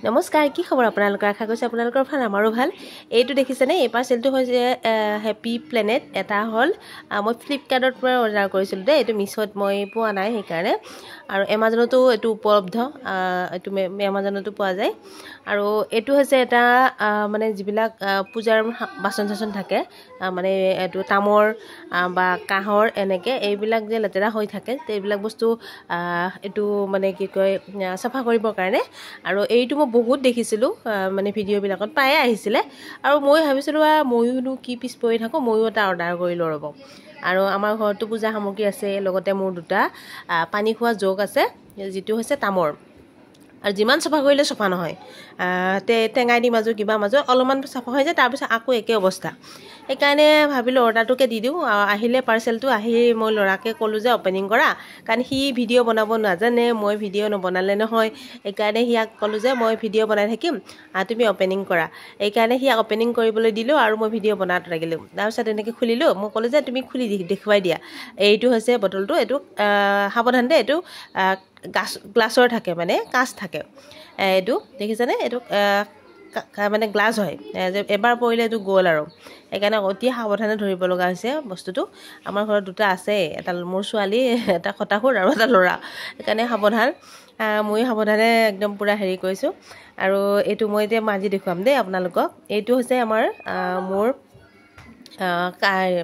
নমস্কাৰ, কি খবৰ আপোনালোকৰ? আশা কৰিছোঁ আপোনালোকৰ ভাল, আমাৰো ভাল। এইটো দেখিছেনে, এই পাৰ্চেলটো হৈছে হেপী প্লেনেট। এটা হ'ল মই ফ্লিপকাৰ্টৰ পৰা অৰ্ডাৰ কৰিছিলোঁ দেই। এইটো মিছত মই পোৱা নাই সেইকাৰণে, আৰু এমাজনতো এইটো উপলব্ধ, এইটো এমাজনতো পোৱা যায়। আৰু এইটো হৈছে এটা মানে যিবিলাক পূজাৰ বাচন চাচন থাকে, মানে এইটো তামৰ বা কাঁহৰ এনেকৈ এইবিলাক যে লেতেৰা হৈ থাকে, এইবিলাক বস্তু এইটো মানে কি কয় চাফা কৰিবৰ কাৰণে। আৰু এইটো মই বহুত দেখিছিলোঁ, মানে ভিডিঅ'বিলাকত প্ৰায়ে আহিছিলে, আৰু মই ভাবিছিলোঁ ময়োনো কি পিছ পৰি থাকোঁ, ময়ো এটা অৰ্ডাৰ কৰিলোঁ ৰ'ব। আৰু আমাৰ ঘৰতো পূজা সামগ্ৰী আছে, লগতে মোৰ দুটা পানী খোৱা জগ আছে, যিটো হৈছে তামৰ। আৰু যিমান চাফা কৰিলে চাফা নহয়, টেঙাই দি মাজত কিবা মাজত অলপমান চাফা হৈ যায়, তাৰপিছত আকৌ একে অৱস্থা। সেইকাৰণে ভাবিলোঁ অৰ্ডাৰটোকে দি দিওঁ। আহিলে পাৰ্চেলটো, আহি মই ল'ৰাকে ক'লোঁ যে অ'পেনিং কৰা, কাৰণ সি ভিডিঅ' বনাব নাজানে, মই ভিডিঅ' নবনালে নহয়। সেইকাৰণে সিয়াক ক'লোঁ যে মই ভিডিঅ' বনাই থাকিম, তুমি অ'পেনিং কৰা। সেইকাৰণে সিয়াক অ'পেনিং কৰিবলৈ দিলোঁ, আৰু মই ভিডিঅ' বনাত লাগিলোঁ। তাৰপিছত এনেকৈ খুলিলোঁ, মই ক'লোঁ যে তুমি খুলি দেখুৱাই দিয়া। এইটো হৈছে বটলটো, এইটো সাৱধানতে, এইটো গ্লাছৰ থাকে, মানে কাঁচ থাকে। এইটো দেখিছেনে, এইটো মানে গ্লাছ হয়, যে এবাৰ পৰিলে এইটো গ'ল আৰু। সেইকাৰণে অতি সাৱধানে ধৰিব লগা হৈছে বস্তুটো। আমাৰ ঘৰত দুটা আছে, এটা মোৰ ছোৱালী, এটা খটাসুৰ আৰু এটা ল'ৰা। সেইকাৰণে সাৱধান, ময়ো সাৱধানে একদম পূৰা হেৰি কৰিছোঁ। আৰু এইটো মই এতিয়া মাজি দেখুৱাম দেই আপোনালোকক। এইটো হৈছে মোৰ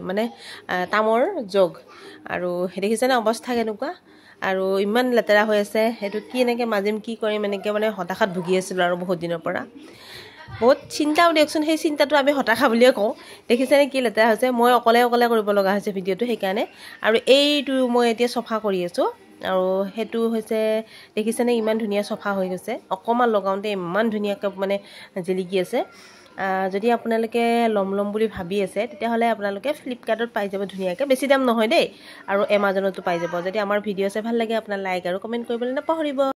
মানে তামৰ জগ। আৰু দেখিছেনে অৱস্থা কেনেকুৱা, আৰু ইমান লেতেৰা হৈ আছে। সেইটো কি এনেকৈ মাজিম, কি কৰিম, এনেকৈ মানে হতাশাত ভুগি আছিলোঁ আৰু বহুত দিনৰ পৰা। বহুত চিন্তাও দিয়কচোন, সেই চিন্তাটো আমি হতাশা বুলিয়ে কওঁ। দেখিছেনে কি লেতেৰা হৈছে, মই অকলে কৰিব লগা হৈছে ভিডিঅ'টো সেইকাৰণে। আৰু এইটো মই এতিয়া চফা কৰি আছোঁ, আৰু সেইটো হৈছে দেখিছেনে ইমান ধুনীয়া চফা হৈ গৈছে। অকণমান লগাওঁতে ইমান ধুনীয়াকৈ মানে জিলিকি আছে। যদি আপোনালোকে ল'ম বুলি ভাবি আছে, তেতিয়াহ'লে আপোনালোকে ফ্লিপকাৰ্টত পাই যাব ধুনীয়াকৈ, বেছি দাম নহয় দেই। আৰু এমাজনতো পাই যাব। যদি আমাৰ ভিডিঅ' চাই ভাল লাগে, আপোনাৰ লাইক আৰু কমেণ্ট কৰিবলৈ নাপাহৰিব।